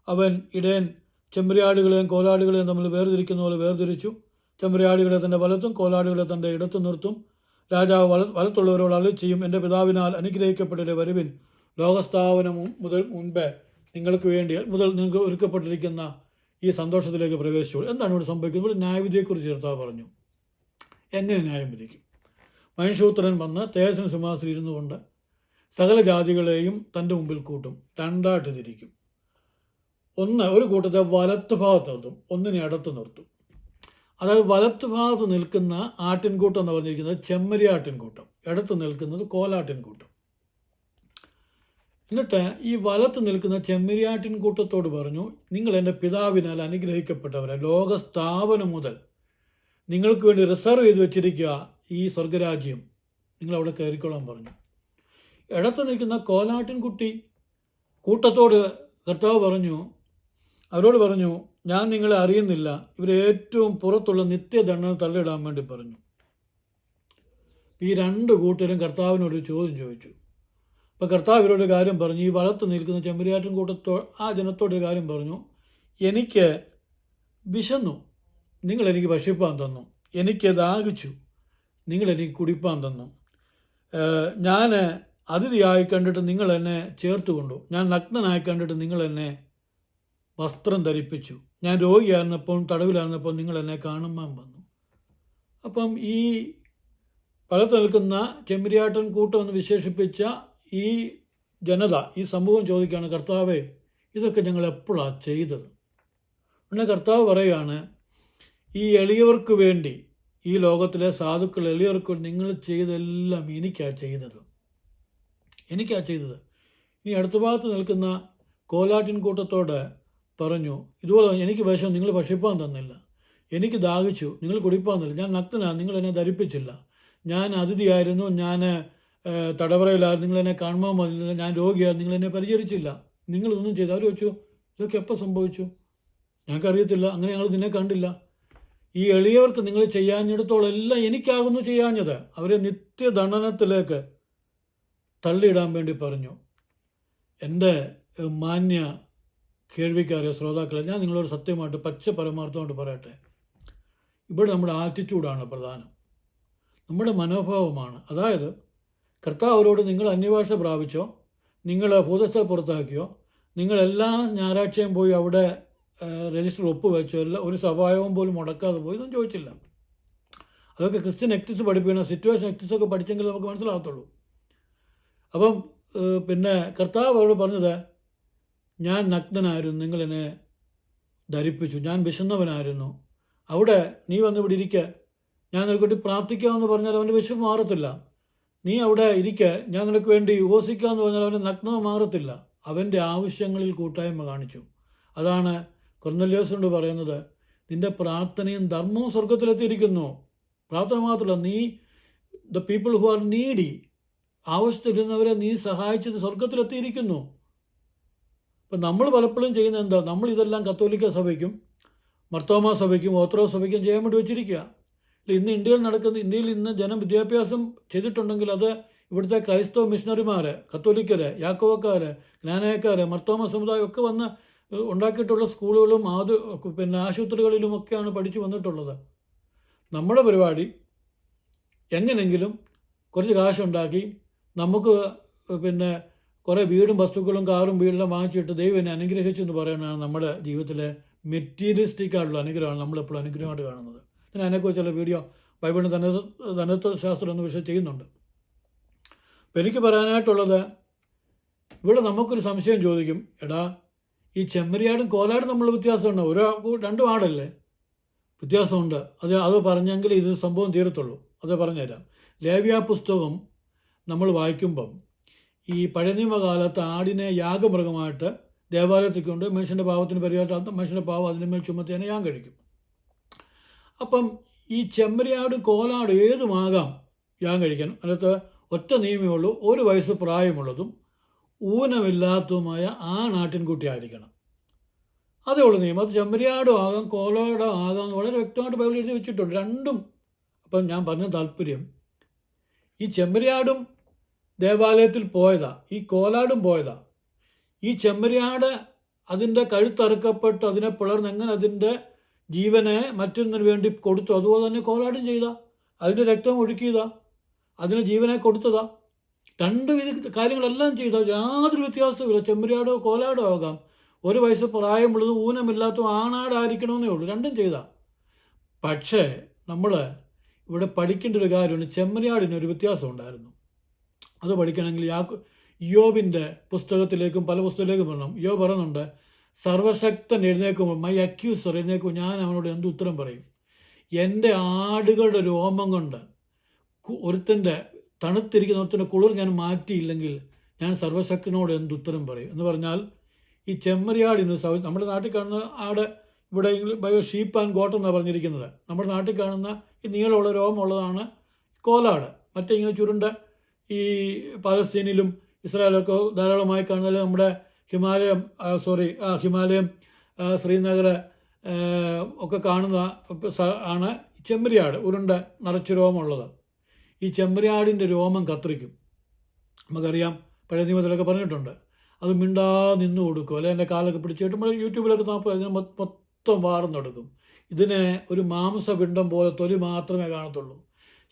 A: അവൻ ഇടയൻ ചെമ്മരിയാടുകളെയും കോലാടുകളെയും തമ്മിൽ വേർതിരിക്കുന്ന പോലെ വേർതിരിച്ചു. ചെമ്മരിയാടുകളെ തൻ്റെ വലത്തും കോലാടുകളെ തൻ്റെ ഇടത്തും നിർത്തും. രാജാവ് വലത്തുള്ളവരോട് അരുളി ചെയ്യും, എൻ്റെ പിതാവിനാൽ അനുഗ്രഹിക്കപ്പെട്ടവരെ വരുവിൻ, ലോകസ്ഥാപനം മുൻപേ നിങ്ങൾക്ക് ഒരുക്കപ്പെട്ടിരിക്കുന്ന ഈ സന്തോഷത്തിലേക്ക് പ്രവേശിച്ചു. എന്താണ് ഇവിടെ സംഭവിക്കുന്നത്? ഇവിടെ ന്യായവിധിയെക്കുറിച്ച് കർത്താവ് പറഞ്ഞു. എങ്ങനെ ന്യായം വിധിക്കും? മനുഷ്യപുത്രൻ വന്ന് തേജസ്സിന് സിംഹാസനത്തിൽ ഇരുന്നു കൊണ്ട് സകല ജാതികളെയും തൻ്റെ മുമ്പിൽ കൂട്ടും, 2ആയിട്ട് തിരിക്കും. ഒരു കൂട്ടത്തെ വലത്ത് ഭാഗത്ത് നിർത്തും, ഒന്നിനെ ഇടത്ത് നിർത്തും. അതായത് വലത്ത് ഭാഗത്ത് നിൽക്കുന്ന ആട്ടിൻകൂട്ടം എന്ന് പറഞ്ഞിരിക്കുന്നത് ചെമ്മരി ആട്ടിൻകൂട്ടം, ഇടത്ത് നിൽക്കുന്നത് കോലാട്ടിൻകൂട്ടം. എന്നിട്ട് ഈ വലത്ത് നിൽക്കുന്ന ചെമ്മരിയാട്ടിൻകൂട്ടത്തോട് പറഞ്ഞു, നിങ്ങൾ എൻ്റെ പിതാവിനാൽ അനുഗ്രഹിക്കപ്പെട്ടവരെ, ലോകസ്ഥാപനം മുതൽ നിങ്ങൾക്ക് വേണ്ടി റിസർവ് ചെയ്ത് വെച്ചിരിക്കുക ഈ സ്വർഗരാജ്യം, നിങ്ങളവിടെ കയറിക്കോളാൻ പറഞ്ഞു. ഇടത്ത് നിൽക്കുന്ന കോലാട്ടിൻകുട്ടി കൂട്ടത്തോട് കർത്താവ് പറഞ്ഞു, അവരോട് പറഞ്ഞു, ഞാൻ നിങ്ങളെ അറിയുന്നില്ല, ഇവരെ ഏറ്റവും പുറത്തുള്ള നിത്യദണ്ഡന തള്ളിയിടാൻ വേണ്ടി പറഞ്ഞു. ഈ 2 കൂട്ടരും കർത്താവിനോട് ചോദ്യം ചോദിച്ചു. അപ്പോൾ കർത്താവ് ഇവരോട് കാര്യം പറഞ്ഞു. ഈ വലത്ത് നിൽക്കുന്ന ചെമ്പരിയാട്ടിൻ ആ ജനത്തോടൊരു കാര്യം പറഞ്ഞു, എനിക്ക് വിശന്നു, നിങ്ങളെനിക്ക് ഭക്ഷിപ്പാൻ തന്നു, എനിക്ക് ദാഹിച്ചു, നിങ്ങളെനിക്ക് കുടിപ്പാൻ തന്നു, ഞാൻ അതിഥിയായി കണ്ടിട്ട് നിങ്ങൾ എന്നെ ചേർത്ത് കൊണ്ടു, ഞാൻ നഗ്നനായി കണ്ടിട്ട് നിങ്ങൾ എന്നെ വസ്ത്രം ധരിപ്പിച്ചു, ഞാൻ രോഗിയായിരുന്നപ്പോൾ തടവിലായിരുന്നപ്പോൾ നിങ്ങൾ എന്നെ കാണുവാൻ വന്നു. അപ്പം ഈ വലത്ത് നിൽക്കുന്ന ചെമ്മരിയാട്ടൻ കൂട്ടം എന്ന് വിശേഷിപ്പിച്ച ഈ ജനത, ഈ സമൂഹം ചോദിക്കുകയാണ്, കർത്താവേ ഇതൊക്കെ ഞങ്ങൾ എപ്പോഴാണ് ചെയ്തത്? പിന്നെ കർത്താവ് പറയുകയാണ്, ഈ എളിയവർക്ക് വേണ്ടി, ഈ ലോകത്തിലെ സാധുക്കൾ എളിയവർക്ക് വേണ്ടി നിങ്ങൾ ചെയ്തെല്ലാം എനിക്കാണ് ചെയ്തത്. ഇനി അടുത്ത ഭാഗത്ത് നിൽക്കുന്ന കോലാട്ടിൻ കൂട്ടത്തോട് പറഞ്ഞു, ഇതുപോലെ എനിക്ക് വിഷം, നിങ്ങൾ ഭക്ഷിപ്പാൻ തന്നില്ല, എനിക്ക് ദാഹിച്ചു, നിങ്ങൾ കുടിപ്പാൻ തന്നില്ല, ഞാൻ നഗ്നനാണ്, നിങ്ങൾ എന്നെ ധരിപ്പിച്ചില്ല, ഞാൻ അതിഥിയായിരുന്നു, ഞാൻ തടവറയിലായിരുന്നു, നിങ്ങൾ എന്നെ കാണുമ്പോൾ വന്നില്ല, ഞാൻ രോഗിയായിരുന്നു, നിങ്ങൾ എന്നെ പരിചരിച്ചില്ല, നിങ്ങളിതൊന്നും ചെയ്തു. അവർ ചോദിച്ചു, ഇതൊക്കെ എപ്പോൾ സംഭവിച്ചു? ഞങ്ങൾക്കറിയത്തില്ല, അങ്ങനെ ഞങ്ങൾ നിന്നെ കണ്ടില്ല. ഈ എളിയവർക്ക് നിങ്ങൾ ചെയ്യാഞ്ഞിടത്തോളം എല്ലാം എനിക്കാകുന്നു ചെയ്യാഞ്ഞത്. അവരെ നിത്യദണ്ഡനത്തിലേക്ക് തള്ളിയിടാൻ വേണ്ടി പറഞ്ഞു. എൻ്റെ മാന്യ കേൾവിക്കാരെ, ശ്രോതാക്കളെ, ഞാൻ നിങ്ങളോട് സത്യമായിട്ട് പച്ച പരമാർത്ഥമായിട്ട് പറയട്ടെ, ഇവിടെ നമ്മുടെ ആറ്റിറ്റ്യൂഡാണ് പ്രധാനം, നമ്മുടെ മനോഭാവമാണ്. അതായത് കർത്താവ് അവരോട് നിങ്ങൾ അന്യഭാഷ പ്രാപിച്ചോ, നിങ്ങൾ ഭൂതസ്ഥ പുറത്താക്കിയോ, നിങ്ങളെല്ലാ ഞായറാഴ്ചയും പോയി അവിടെ രജിസ്റ്റർ ഒപ്പുവെച്ചോ, എല്ലാം ഒരു സഭായവും പോലും മുടക്കാതെ പോയി ഇതൊന്നും ചോദിച്ചില്ല. അതൊക്കെ ക്രിസ്ത്യൻ എക്തിക്സ് പഠിപ്പിക്കണം, സിറ്റുവേഷൻ എക്തിക്സൊക്കെ പഠിച്ചെങ്കിൽ നമുക്ക് മനസ്സിലാകത്തുള്ളൂ. അപ്പം പിന്നെ കർത്താവ് അവരോട് പറഞ്ഞത്, ഞാൻ നഗ്നനായിരുന്നു, നിങ്ങളെന്നെ ധരിപ്പിച്ചു, ഞാൻ വിശന്നവനായിരുന്നു, അവിടെ നീ വന്ന് ഇവിടെ ഇരിക്കുക, ഞാൻ നിനക്ക് വേണ്ടി പ്രാർത്ഥിക്കാമെന്ന് പറഞ്ഞാൽ അവൻ്റെ വിശപ്പ് മാറത്തില്ല. നീ അവിടെ ഇരിക്കുക, ഞാൻ നിനക്ക് വേണ്ടി ഉപവസിക്കാമെന്ന് പറഞ്ഞാൽ അവൻ്റെ നഗ്നത മാറത്തില്ല. അവൻ്റെ ആവശ്യങ്ങളിൽ കൂട്ടായ്മ കാണിച്ചു. അതാണ് കൊർന്നല്യോസിനോട് പറയുന്നത്, നിൻ്റെ പ്രാർത്ഥനയും ധർമ്മവും സ്വർഗത്തിലെത്തിയിരിക്കുന്നു. പ്രാർത്ഥന മാത്രമല്ല, നീ the people who are needy, ആവശ്യത്തിലിരുന്നവരെ നീ സഹായിച്ചത് സ്വർഗത്തിലെത്തിയിരിക്കുന്നു. ഇപ്പം നമ്മൾ പലപ്പോഴും ചെയ്യുന്നത് എന്താ, നമ്മൾ ഇതെല്ലാം കത്തോലിക്ക സഭയ്ക്കും മർത്തോമാ സഭയ്ക്കും ഓർത്തഡോക്സ് സഭയ്ക്കും ചെയ്യാൻ വേണ്ടി വെച്ചിരിക്കുക. ഇന്ന് ഇന്ത്യയിൽ ഇന്ന് ജനം വിദ്യാഭ്യാസം ചെയ്തിട്ടുണ്ടെങ്കിൽ അത് ഇവിടുത്തെ ക്രൈസ്തവ മിഷണറിമാർ, കത്തോലിക്കർ, യാക്കോവക്കാർ, ജ്ഞാനയക്കാർ, മർത്തോമ സമുദായം ഒക്കെ വന്ന് ഉണ്ടാക്കിയിട്ടുള്ള സ്കൂളുകളും പിന്നെ ആശുപത്രികളിലുമൊക്കെയാണ് പഠിച്ചു വന്നിട്ടുള്ളത്. നമ്മുടെ പരിപാടി എങ്ങനെങ്കിലും കുറച്ച് കാശുണ്ടാക്കി നമുക്ക് പിന്നെ കുറേ വീടും വസ്തുക്കളും കാറും വീടെല്ലാം വാങ്ങിച്ചിട്ട് ദൈവം എന്നെ അനുഗ്രഹിച്ചു എന്ന് പറയുന്നതാണ് നമ്മുടെ ജീവിതത്തിലെ മെറ്റീരിയലിസ്റ്റിക് ആയിട്ടുള്ള അനുഗ്രഹമാണ് നമ്മളെപ്പോഴും അനുഗ്രഹമായിട്ട് കാണുന്നത്. ഞാൻ അതിനെക്കുറിച്ചുള്ള വീഡിയോ ബൈബിളിൻ്റെ ധനത്വശാസ്ത്രം എന്ന വിഷയം ചെയ്യുന്നുണ്ട്. അപ്പോൾ എനിക്ക് പറയാനായിട്ടുള്ളത്, ഇവിടെ നമുക്കൊരു സംശയം ചോദിക്കും, എടാ ഈ ചെമ്മരിയാടും കോലാടും നമ്മൾ വ്യത്യാസമുണ്ട്, രണ്ടും ആടല്ലേ? വ്യത്യാസമുണ്ട്. അത് പറഞ്ഞെങ്കിൽ ഇത് സംഭവം തീരത്തുള്ളൂ. അത് പറഞ്ഞുതരാം. ലേവ്യ പുസ്തകം നമ്മൾ വായിക്കുമ്പം ഈ പഴയ നിയമകാലത്ത് ആടിനെ യാഗമൃഗമായിട്ട് ദേവാലയത്തിൽ കൊണ്ട് മനുഷ്യൻ്റെ പാവത്തിന് പരിഹാരം, മനുഷ്യൻ്റെ പാവം അതിന്മേൽ ചുമത്തി തന്നെ യാഗം കഴിക്കും. അപ്പം ഈ ചെമ്മരിയാട് കോലാട് ഏതുമാകാം യാഗം കഴിക്കാൻ. അതിനകത്ത് ഒറ്റ നിയമമേ ഉള്ളൂ, 1 വയസ്സ് പ്രായമുള്ളതും ഊനമില്ലാത്തതുമായ ആ നാട്ടിൻകുട്ടി ആയിരിക്കണം. അതേ ഉള്ളൂ നിയമം. അത് ചെമ്മരിയാടും ആകാം കോലാടും ആകാം, വളരെ വ്യക്തമായിട്ട് ബൈബിൾ എഴുതി വെച്ചിട്ടുണ്ട് രണ്ടും. അപ്പം ഞാൻ പറഞ്ഞ താല്പര്യം, ഈ ചെമ്മരിയാടും ദേവാലയത്തിൽ പോയതാ, ഈ കോലാടും പോയതാ. ഈ ചെമ്മരിയാട് അതിൻ്റെ കഴുത്തറുക്കപ്പെട്ട് അതിനെ പിളർന്ന് എങ്ങനെ അതിൻ്റെ ജീവനെ മറ്റൊന്നിനു വേണ്ടി കൊടുത്തു, അതുപോലെ തന്നെ കോലാടും ചെയ്ത, അതിൻ്റെ രക്തം ഒഴുക്കിയതാ, അതിന് ജീവനെ കൊടുത്തതാ. രണ്ട് കാര്യങ്ങളെല്ലാം ചെയ്ത, യാതൊരു വ്യത്യാസവുമില്ല. ചെമ്മരിയാടോ കോലാടോ ആകാം, 1 വയസ്സ് പ്രായമുള്ളതും ഊനമില്ലാത്തതും ആണാടായിരിക്കണമെന്നേ ഉള്ളൂ, രണ്ടും ചെയ്ത. പക്ഷേ നമ്മൾ ഇവിടെ പഠിക്കേണ്ട ഒരു കാര്യമാണ്, ചെമ്മരിയാടിനൊരു വ്യത്യാസം ഉണ്ടായിരുന്നു. അത് പഠിക്കണമെങ്കിൽ യോബിൻ്റെ പുസ്തകത്തിലേക്കും പല പുസ്തകത്തിലേക്കും വരണം. യോബ് പറയുന്നുണ്ട്, സർവശക്തൻ എഴുന്നേൽക്കുമ്പോൾ, മൈ അക്യൂസർ എഴുന്നേൽക്കുമ്പോൾ ഞാൻ അവനോട് എന്ത് ഉത്തരം പറയും? എൻ്റെ ആടുകളുടെ രോമം കൊണ്ട് ഒരുത്തൻ്റെ തണുത്തിരിക്കുന്ന ഒരുത്തൻ്റെ കുളിർ ഞാൻ മാറ്റിയില്ലെങ്കിൽ ഞാൻ സർവശക്തനോട് എന്തുത്തരം പറയും എന്ന് പറഞ്ഞാൽ, ഈ ചെമ്മരിയാടിന് നമ്മുടെ നാട്ടിൽ കാണുന്ന ആട്, ഇവിടെ ഷീപ്പ് ആൻഡ് ഗോട്ട് എന്നാണ് പറഞ്ഞിരിക്കുന്നത്. നമ്മുടെ നാട്ടിൽ കാണുന്ന ഈ നീളമുള്ള രോമമുള്ളതാണ് കോലാട്. മറ്റേ ഇങ്ങനെ ചുരുണ്ട ഈ പാലസ്തീനിലും ഇസ്രായേലൊക്കെ ധാരാളമായി കാണുന്നത് നമ്മുടെ ഹിമാലയം ശ്രീനഗർ ഒക്കെ കാണുന്ന ആണ് ചെമ്മരിയാട്, ഉരുണ്ട നിറച്ച് രോമമുള്ളത്. ഈ ചെമ്മരിയാടിൻ്റെ രോമം കത്രിക്കും. നമുക്കറിയാം, പഴയ നിയമത്തിലൊക്കെ പറഞ്ഞിട്ടുണ്ട്. അത് മിണ്ടാ നിന്ന് കൊടുക്കും, അല്ലെങ്കിൽ എൻ്റെ കാലൊക്കെ പിടിച്ചിട്ട് നമ്മൾ യൂട്യൂബിലൊക്കെ നോക്കുക, ഇതിനെ മൊത്തം വാർന്നെടുക്കും. ഇതിനെ ഒരു മാംസപിണ്ഡം പോലെ തൊലി മാത്രമേ കാണത്തുള്ളൂ.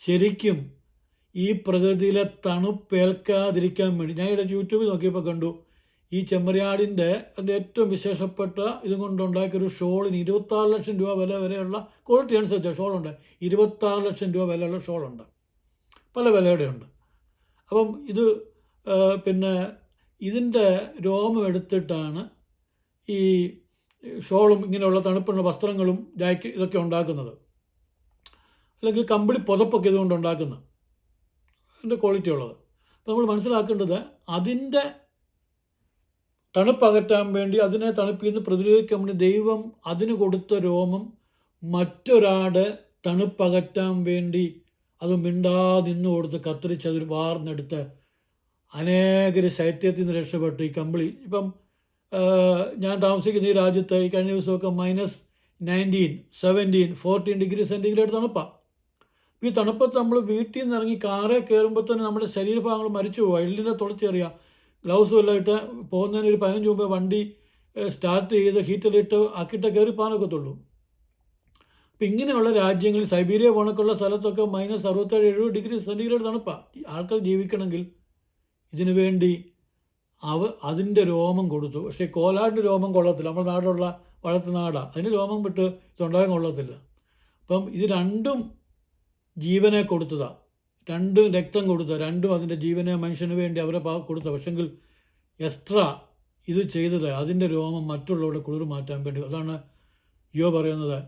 A: ശരിക്കും ഈ പ്രകൃതിയിലെ തണുപ്പേൽക്കാതിരിക്കാൻ വേണ്ടി ഞാൻ ഇവിടെ യൂട്യൂബിൽ നോക്കിയപ്പോൾ കണ്ടു, ഈ ചെമ്മരിയാടിൻ്റെ അതിൻ്റെ ഏറ്റവും വിശേഷപ്പെട്ട ഇതും കൊണ്ടുണ്ടാക്കിയൊരു ഷോളിന് 26 ലക്ഷം രൂപ വില വരെയുള്ള, ക്വാളിറ്റി അനുസരിച്ച് ഷോളുണ്ട്, 26 ലക്ഷം രൂപ വിലയുള്ള ഷോളുണ്ട്, പല വിലയുടെ ഉണ്ട്. അപ്പം ഇത് പിന്നെ ഇതിൻ്റെ രോമം എടുത്തിട്ടാണ് ഈ ഷോളും ഇങ്ങനെയുള്ള തണുപ്പുള്ള വസ്ത്രങ്ങളും ഇതൊക്കെ ഉണ്ടാക്കുന്നത്, അല്ലെങ്കിൽ കമ്പിളി പുതപ്പൊക്കെ ഇതുകൊണ്ട് ഉണ്ടാക്കുന്നത്, അതിൻ്റെ ക്വാളിറ്റി ഉള്ളത്. അപ്പോൾ നമ്മൾ മനസ്സിലാക്കേണ്ടത്, അതിൻ്റെ തണുപ്പകറ്റാൻ വേണ്ടി, അതിനെ തണുപ്പിൽ നിന്ന് പ്രതിരോധിക്കാൻ വേണ്ടി ദൈവം അതിന് കൊടുത്ത രോമം മറ്റൊരാട് തണുപ്പകറ്റാൻ വേണ്ടി അത് മിണ്ടാ നിന്ന് കൊടുത്ത് കത്തിരിച്ച് അതിൽ വാർന്നെടുത്ത് അനേകർ ശൈത്യത്തിൽ നിന്ന് രക്ഷപ്പെട്ടു. ഈ കമ്പിളി ഇപ്പം ഞാൻ താമസിക്കുന്ന ഈ രാജ്യത്ത് ഈ കഴിഞ്ഞ ദിവസമൊക്കെ -19, 17, 14 ഡിഗ്രി സെൻറ്റിഗ്രേഡ് തണുപ്പാണ്. ഈ തണുപ്പത്ത് നമ്മൾ വീട്ടിൽ നിന്ന് ഇറങ്ങി കാറേ കയറുമ്പോൾ തന്നെ നമ്മുടെ ശരീരഭാഗങ്ങൾ മരിച്ചു പോകുക, എള്ളിനെ തുളച്ചെറിയുക. ഗ്ലൗസും എല്ലാം ഇട്ട് പോകുന്നതിന് ഒരു 15 മുമ്പ് വണ്ടി സ്റ്റാർട്ട് ചെയ്ത് ഹീറ്ററിലിട്ട് ആക്കിയിട്ട് കയറി പോകാനൊക്കത്തുള്ളൂ. ഇപ്പം ഇങ്ങനെയുള്ള രാജ്യങ്ങളിൽ സൈബീരിയ പോണക്കുള്ള സ്ഥലത്തൊക്കെ -67-70 തണുപ്പാണ്. ആൾക്കാർ ജീവിക്കണമെങ്കിൽ ഇതിനു വേണ്ടി അതിൻ്റെ രോമം കൊടുത്തു. പക്ഷേ കോലാടിൻ്റെ രോമം കൊള്ളത്തില്ല. നമ്മുടെ നാടുള്ള വളർത്തു നാടാണ്, അതിന് രോമം വിട്ട് ഇതുണ്ടാകാൻ കൊള്ളത്തില്ല. അപ്പം ഇത് രണ്ടും ജീവനെ കൊടുത്തതാണ്, രണ്ടും രക്തം കൊടുത്ത, രണ്ടും അതിൻ്റെ ജീവനെ മനുഷ്യന് വേണ്ടി അവരെ കൊടുത്ത. പക്ഷെങ്കിൽ എക്സ്ട്രാ ഇത് ചെയ്തത് അതിൻ്റെ രോമം മറ്റുള്ളവരുടെ കുളിർ മാറ്റാൻ വേണ്ടി. അതാണ് യോ പറയുന്നത്,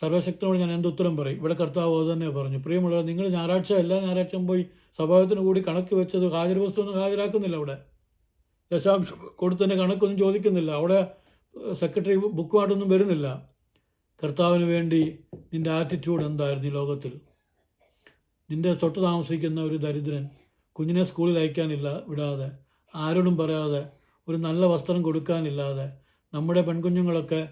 A: സർവശക്തനോട് ഞാൻ എന്തുത്തരം പറയും. ഇവിടെ കർത്താവ് അത് തന്നെ പറഞ്ഞു, പ്രിയമുള്ളവർ, നിങ്ങൾ എല്ലാ ഞായറാഴ്ചയും പോയി സഭാഗത്തിന് കൂടി കണക്ക് വെച്ചത് ഹാജർ വസ്തുവൊന്നും ഹാജരാക്കുന്നില്ല. അവിടെ ദശാംശം കൊടുത്തതിൻ്റെ കണക്കൊന്നും ചോദിക്കുന്നില്ല. അവിടെ സെക്രട്ടറി ബുക്കുമായിട്ടൊന്നും വരുന്നില്ല. കർത്താവിന് വേണ്ടി നിൻ്റെ ആറ്റിറ്റ്യൂഡ് എന്തായിരുന്നു ഈ ലോകത്തിൽ? നിൻ്റെ തൊട്ട് താമസിക്കുന്ന ഒരു ദരിദ്രൻ, കുഞ്ഞിനെ സ്കൂളിൽ അയക്കാനില്ല വിടാതെ, ആരോടും പറയാതെ, ഒരു നല്ല വസ്ത്രം കൊടുക്കാനില്ലാതെ, നമ്മുടെ പെൺകുഞ്ഞുങ്ങളൊക്കെ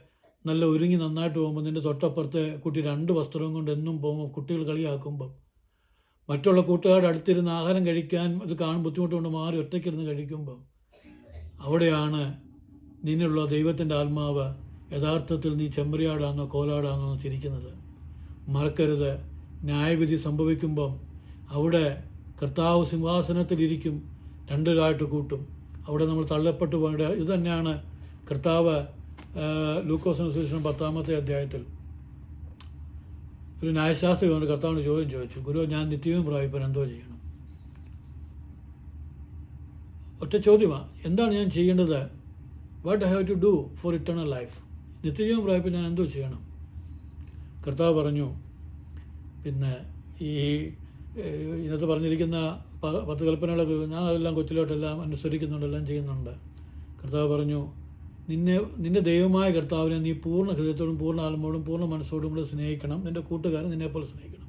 A: നല്ല ഒരുങ്ങി നന്നായിട്ട് പോകുമ്പോൾ നിൻ്റെ തൊട്ടപ്പുറത്തെ കുട്ടി 2 വസ്ത്രവും കൊണ്ട് എന്നും പോകുമ്പോൾ കുട്ടികൾ കളിയാക്കുമ്പം, മറ്റുള്ള കൂട്ടുകാരുടെ അടുത്തിരുന്ന് ആഹാരം കഴിക്കാൻ ഇത് ബുദ്ധിമുട്ട് കൊണ്ട് മാറി ഒറ്റയ്ക്കിരുന്ന് കഴിക്കുമ്പം, അവിടെയാണ് നിന്നുള്ള ദൈവത്തിൻ്റെ ആത്മാവ് യഥാർത്ഥത്തിൽ നീ ചെമ്മരിയാടാണെന്നോ കോലാടാണെന്നോ തിരിക്കുന്നത്. മറക്കരുത്, ന്യായവിധി സംഭവിക്കുമ്പം അവിടെ കർത്താവ് സിംഹാസനത്തിലിരിക്കും, രണ്ടുപേരായിട്ട് കൂട്ടും. അവിടെ നമ്മൾ തള്ളപ്പെട്ടു പോകേണ്ട ഇത് തന്നെയാണ് കർത്താവ് ലൂക്കോസിന് സുവിശേഷം 10-ാമത്തെ അധ്യായത്തിൽ ഒരു ന്യായശാസ്ത്രി കൊണ്ട് കർത്താവിന് ചോദിച്ചു, ഗുരു, ഞാൻ നിത്യവും പ്രാപിപ്പാൻ എന്തോ ചെയ്യണം? ഒറ്റ ചോദ്യമാണ്, എന്താണ് ഞാൻ ചെയ്യേണ്ടത്? What I have to do for eternal life? നിത്യജീവൻ പ്രാപിപ്പാൻ ഞാൻ എന്തോ ചെയ്യണം? കർത്താവ് പറഞ്ഞു, പിന്നെ ഈ ഇതിനകത്ത് പറഞ്ഞിരിക്കുന്ന 10 കൽപ്പനകളൊക്കെ ഞാൻ അതെല്ലാം കൊച്ചിലോട്ടെല്ലാം അനുസരിക്കുന്നുണ്ട്, എല്ലാം ചെയ്യുന്നുണ്ട്. കർത്താവ് പറഞ്ഞു, നിൻ്റെ ദൈവമായ കർത്താവിനെ നീ പൂർണ്ണ ഹൃദയത്തോടും പൂർണ്ണ ആത്മാവോടും പൂർണ്ണ മനസ്സോടും കൂടെ സ്നേഹിക്കണം, നിൻ്റെ കൂട്ടുകാരൻ നിന്നെപ്പോലെ സ്നേഹിക്കണം.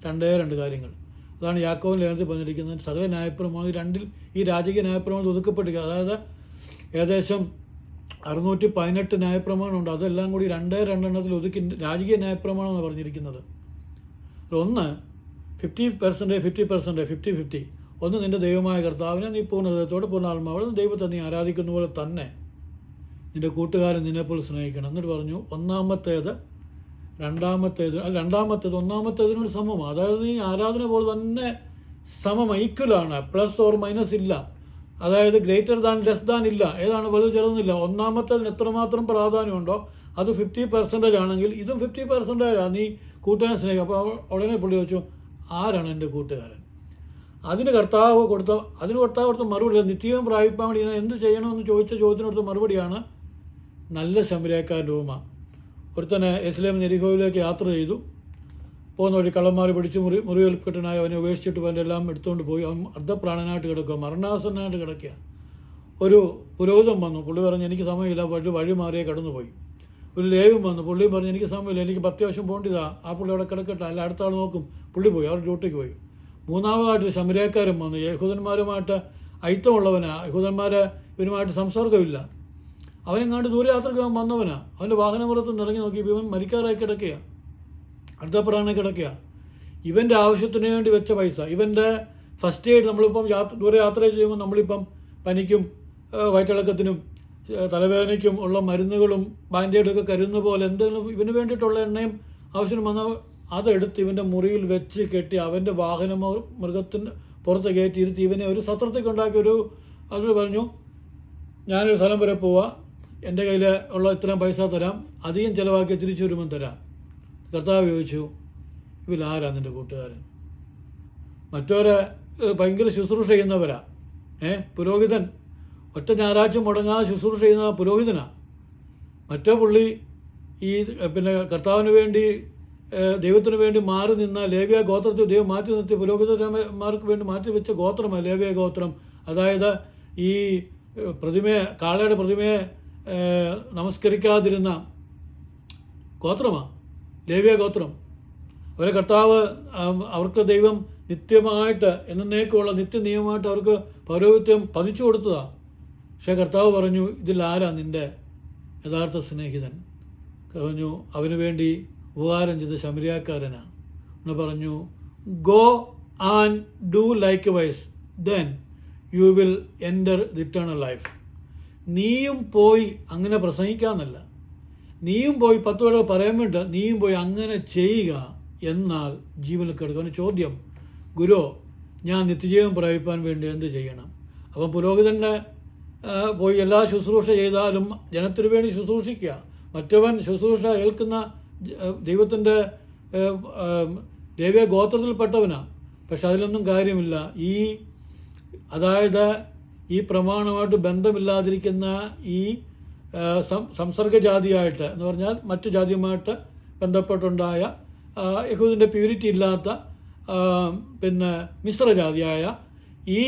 A: 2 കാര്യങ്ങൾ. അതാണ് യാക്കോബിൻ ലേഖനത്തിൽ പറഞ്ഞിരിക്കുന്നത്. സകല ന്യായപ്രമാണം ഈ രാജകീയ ന്യായപ്രമാണം ഒതുക്കപ്പെട്ടിരിക്കുക. അതായത് ഏകദേശം 618 ന്യായപ്രമാണമുണ്ട്. അതെല്ലാം കൂടി 2 ഒതുക്കി രാജകീയ ന്യായപ്രമാണം എന്ന് പറഞ്ഞിരിക്കുന്നത്. ഒന്ന് 50%, 50%. ഒന്ന്, നിൻ്റെ ദൈവമായ കർത്താവിനെ നീ പൂർണ്ണ ഹൃദയത്തോടെ പൂർണ്ണ ആത്മാവോടെ ദൈവത്തെ നീ ആരാധിക്കുന്ന പോലെ തന്നെ നിൻ്റെ കൂട്ടുകാരൻ നിന്നെപ്പോലെ സ്നേഹിക്കണം. എന്നിട്ട് പറഞ്ഞു, ഒന്നാമത്തേതിനോട് സമമാണ്. അതായത് നീ ആരാധന പോലെ തന്നെ ഈക്വലാണ്, പ്ലസ് ഓർ മൈനസ് ഇല്ല. അതായത് ഗ്രേറ്റർ ദാൻ ലെസ് ദാൻ ഇല്ല, ഏതാണ് വലുത് ചെറുതില്ല. ഒന്നാമത്തേതിന് എത്രമാത്രം പ്രാധാന്യമുണ്ടോ അത് 50% ആണെങ്കിൽ ഇതും 50% നീ കൂട്ടുകാരനെ സ്നേഹിക്കുക. അപ്പോൾ ഉടനെ പുള്ളി ചോദിച്ചു, ആരാണ് എൻ്റെ കൂട്ടുകാരൻ? അതിന് കർത്താവ് കൊടുത്ത മറുപടി, നിത്യവും പ്രാപിപ്പാൻ വേണ്ടി ഞാൻ എന്ത് ചെയ്യണമെന്ന് ചോദിച്ച ചോദ്യത്തിനടുത്ത മറുപടിയാണ് നല്ല ശമരിയക്കാരൻ്റെ ഉപമ. ഒരുത്തനെ യെരുശലേം യെരിഹോവിലേക്ക് യാത്ര ചെയ്തു. പോകുന്ന വഴി കള്ളന്മാർ പിടിച്ച് മുറിവേൽപ്പെട്ടനായി അവനെ ഉപേക്ഷിച്ചിട്ട് അവൻ്റെ എല്ലാം എടുത്തുകൊണ്ട് പോയി. അവൻ അർദ്ധപ്രാണനായിട്ട് കിടക്കുക, മരണാസനായിട്ട് കിടക്കുക. ഒരു പുരോഹിതൻ വന്നു. പുള്ളി പറഞ്ഞു, എനിക്ക് സമയമില്ല, വഴി മാറിയേ കടന്നുപോയി. ഒരു ലേവ്യൻ വന്നു. പുള്ളിയും പറഞ്ഞു, എനിക്ക് സമയമില്ല, എനിക്ക് അത്യാവശ്യം പോകേണ്ടതാ, ആ പുള്ളി അവിടെ കിടക്കട്ടെ, അല്ല അടുത്ത ആൾ നോക്കും. പുള്ളി പോയി, അവർ ഡ്യൂട്ടിക്ക് പോയി. മൂന്നാമതായിട്ട് ശമരിയക്കാരൻ വന്നു. യഹൂദന്മാരുമായിട്ട് ഐത്തമുള്ളവനാ, യഹൂദന്മാരെ ഇവനുമായിട്ട് സംസർഗമില്ല. അവനെങ്ങാണ്ട് ദൂരയാത്രയ്ക്ക് വന്നവനാ. അവൻ്റെ വാഹനപുറത്ത് നിറങ്ങി നോക്കി ഇവൻ മരിക്കാറായി കിടക്കുക, അർദ്ധപ്രാണനായി കിടക്കുക. ഇവൻ്റെ ആവശ്യത്തിന് വേണ്ടി വെച്ച പൈസ, ഇവൻ്റെ ഫസ്റ്റ് എയ്ഡ്, നമ്മളിപ്പം ദൂരയാത്ര ചെയ്യുമ്പോൾ നമ്മളിപ്പം പനിക്കും വയറ്റിളക്കത്തിനും തലവേദനയ്ക്കും ഉള്ള മരുന്നുകളും ബാൻഡേഡൊക്കെ കരുതുന്ന പോലെ എന്തെങ്കിലും ഇവന് വേണ്ടിയിട്ടുള്ള എണ്ണയും ആവശ്യം വന്ന അതെടുത്ത് ഇവൻ്റെ മുറിയിൽ വെച്ച് കെട്ടി അവൻ്റെ വാഹനമോ മൃഗത്തിൻ്റെ പുറത്ത് കയറ്റി ഇരുത്തി ഇവനെ ഒരു സത്രത്തേക്ക് ഉണ്ടാക്കി അതിൽ പറഞ്ഞു, ഞാനൊരു സ്ഥലം വരെ പോവാം, എൻ്റെ കയ്യിൽ ഉള്ള ഇത്രയും പൈസ തരാം, അധികം ചിലവാക്കി തിരിച്ചു വരുമ്പം തരാം. കർത്താവ് ചോദിച്ചു, ഇവരാരാ നിൻ്റെ കൂട്ടുകാരൻ? മറ്റവരെ ഭയങ്കര ശുശ്രൂഷ ചെയ്യുന്നവരാ. പുരോഹിതൻ ഒറ്റ ഞായറാഴ്ച മുടങ്ങാതെ ശുശ്രൂഷ ചെയ്യുന്ന പുരോഹിതനാണ്. മറ്റേ പുള്ളി പിന്നെ കർത്താവിന് വേണ്ടി ദൈവത്തിന് വേണ്ടി മാറി നിന്ന ലേവ്യ ഗോത്രത്തിൽ ദൈവം മാറ്റി നിർത്തി പുരോഹിതന്മാർക്ക് വേണ്ടി മാറ്റി വെച്ച ഗോത്രമാണ് ലേവ്യ ഗോത്രം. അതായത് ഈ കാളയുടെ പ്രതിമയെ നമസ്കരിക്കാതിരുന്ന ഗോത്രമാണ് ലേവ്യ ഗോത്രം. അവരെ കർത്താവ് അവർക്ക് ദൈവം നിത്യമായിട്ട് എന്നേക്കുള്ള നിത്യനിയമമായിട്ട് അവർക്ക് പൗരോഹിത്യം പതിച്ചു കൊടുത്തതാണ്. പക്ഷേ കർത്താവ് പറഞ്ഞു, ഇതിലാരാ നിൻ്റെ യഥാർത്ഥ സ്നേഹിതൻ? പറഞ്ഞു, അവന് വേണ്ടി ഉപകാരം ചെയ്ത ശമരിയാക്കാരനാണ് എന്ന് പറഞ്ഞു. Go and do likewise, then you will enter the eternal life. നീയും പോയി അങ്ങനെ പ്രസംഗിക്കാമെന്നല്ല, നീയും പോയി 10 പേരോട് പറയാൻ വേണ്ടി നീയും പോയി അങ്ങനെ ചെയ്യുക, എന്നാൽ ജീവനിൽ കിടക്കും. അവന് ചോദ്യം, ഗുരു, ഞാൻ നിത്യജീവൻ പ്രാപിപ്പാൻ വേണ്ടി എന്ത് ചെയ്യണം? അപ്പം പുരോഹിതൻ്റെ പോയി എല്ലാ ശുശ്രൂഷ ചെയ്താലും ജനത്തിനു വേണ്ടി ശുശ്രൂഷിക്കുക. മറ്റവൻ ശുശ്രൂഷ ഏൽക്കുന്ന ദൈവത്തിൻ്റെ ദൈവീയ ഗോത്രത്തിൽപ്പെട്ടവനാണ്. പക്ഷെ അതിലൊന്നും കാര്യമില്ല. അതായത് ഈ പ്രമാണമായിട്ട് ബന്ധമില്ലാതിരിക്കുന്ന ഈ സംസർഗജാതിയായിട്ട് എന്ന് പറഞ്ഞാൽ മറ്റു ജാതിയുമായിട്ട് ബന്ധപ്പെട്ടുണ്ടായ യഹൂദിൻ്റെ പ്യൂരിറ്റി ഇല്ലാത്ത പിന്നെ മിശ്രജാതിയായ ഈ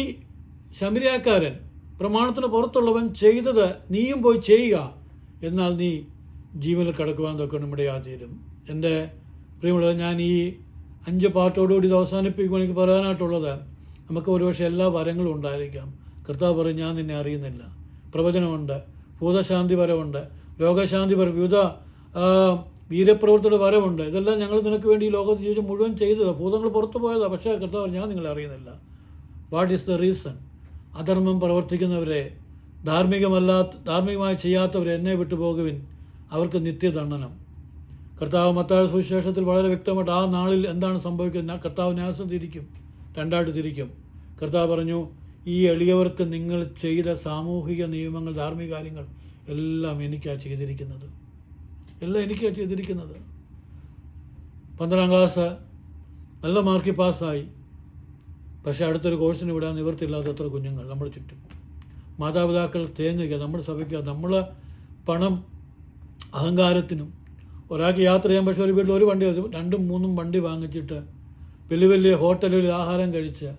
A: ശമരിയാക്കാരൻ, പ്രമാണത്തിന് പുറത്തുള്ളവൻ ചെയ്തത് നീയും പോയി ചെയ്യുക, എന്നാൽ നീ ജീവനിൽ കിടക്കുവാൻ തൊക്കെ ഇടയാതീരും. എൻ്റെ പ്രിയമുള്ളത്, ഞാൻ ഈ 5 പാർട്ടോടുകൂടി ഇത് അവസാനിപ്പിക്കുമ്പോൾ എനിക്ക് പറയാനായിട്ടുള്ളത്, നമുക്ക് ഒരുപക്ഷെ എല്ലാ വരങ്ങളും ഉണ്ടായിരിക്കാം. കർത്താവ് പറയും, ഞാൻ നിന്നെ അറിയുന്നില്ല. പ്രവചനമുണ്ട്, ഭൂതശാന്തി വരവുണ്ട്, രോഗശാന്തി വരം, വിവിധ വീരപ്രവൃത്തിയുടെ വരവുണ്ട്. ഇതെല്ലാം ഞങ്ങൾ നിനക്ക് വേണ്ടി ഈ ലോകത്ത് ജീവിച്ച് മുഴുവൻ ചെയ്തതാണ്. ഭൂതങ്ങൾ പുറത്തു പോയതാണ്. പക്ഷേ കർത്താവ്, ഞാൻ നിങ്ങളെ അറിയുന്നില്ല. What is the reason? അധർമ്മം പ്രവർത്തിക്കുന്നവരെ, ധാർമ്മികമായി ചെയ്യാത്തവരെ എന്നെ വിട്ടുപോകുവിൻ, അവർക്ക് നിത്യദണ്ഡനം. കർത്താവ് മത്തായി സുവിശേഷത്തിൽ വളരെ വ്യക്തമായിട്ട് ആ നാളിൽ എന്താണ് സംഭവിക്കുന്നത്? കർത്താവ് ന്യാസം തിരിക്കും, 2ആയിട്ട് തിരിക്കും. കർത്താവ് പറഞ്ഞു, ഈ എളിയവർക്ക് നിങ്ങൾ ചെയ്ത സാമൂഹിക നിയമങ്ങൾ, ധാർമ്മിക കാര്യങ്ങൾ എല്ലാം എനിക്കാണ് ചെയ്തിരിക്കുന്നത്. 12ാം ക്ലാസ് നല്ല മാർക്കിൽ പാസ്സായി. പക്ഷേ അടുത്തൊരു കോഴ്സിന് വിടാൻ നിവൃത്തിയില്ലാത്ത എത്ര കുഞ്ഞുങ്ങൾ നമ്മുടെ ചുറ്റും. മാതാപിതാക്കൾ തേങ്ങുക, നമ്മുടെ സഭയ്ക്ക് നമ്മളെ പണം അഹങ്കാരത്തിനും. ഒരാൾക്ക് യാത്ര ചെയ്യാൻ, പക്ഷേ ഒരു വീട്ടിൽ ഒരു വണ്ടി 2-3 വണ്ടി വാങ്ങിച്ചിട്ട് വലിയ വലിയ ഹോട്ടലുകളിൽ ആഹാരം കഴിച്ച്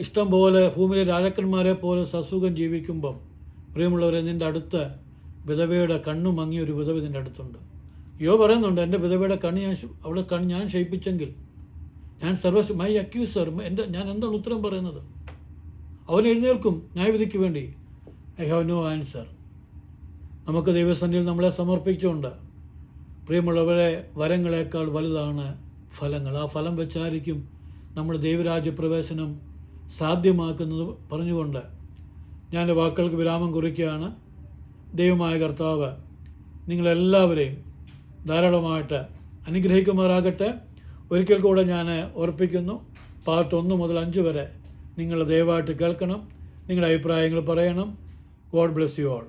A: ഇഷ്ടം പോലെ ഭൂമിയിലെ രാജാക്കന്മാരെ പോലെ സസുഖം ജീവിക്കുമ്പം, പ്രിയമുള്ളവരെ, നിൻ്റെ അടുത്ത് വിധവയുടെ കണ്ണു മങ്ങിയ ഒരു വിധവ നിൻ്റെ അടുത്തുണ്ട്. പറയുന്നുണ്ട്, എൻ്റെ വിധവയുടെ അവളുടെ കണ്ണ് ഞാൻ ക്ഷയിപ്പിച്ചെങ്കിൽ ഞാൻ മൈ അക്യൂസർ, ഞാൻ എന്താണ് ഉത്തരം പറയുന്നത്? അവൻ എഴുന്നേൽക്കും ന്യായവിധിക്ക് വേണ്ടി. I have no answer. നമുക്ക് ദൈവസന്നിധിയിൽ നമ്മളെ സമർപ്പിച്ചുകൊണ്ട്, പ്രിയമുള്ളവരെ, വരങ്ങളെക്കാൾ വലുതാണ് ഫലങ്ങൾ. ആ ഫലം വെച്ചായിരിക്കും നമ്മുടെ ദൈവരാജ്യ പ്രവേശനം സാധ്യമാക്കുന്നത് പറഞ്ഞുകൊണ്ട് ഞാൻ വാക്കുകൾക്ക് വിരാമം കുറിക്കുകയാണ്. ദൈവമായ കർത്താവ് നിങ്ങളെല്ലാവരെയും ധാരാളമായിട്ട് അനുഗ്രഹിക്കുമാറാകട്ടെ. ഒരിക്കൽ കൂടെ ഞാൻ ഓർപ്പിക്കുന്നു, പാർട്ട് 1 മുതൽ 5 വരെ നിങ്ങൾ ദയവായിട്ട് കേൾക്കണം. നിങ്ങളുടെ അഭിപ്രായങ്ങൾ പറയണം. God bless you all.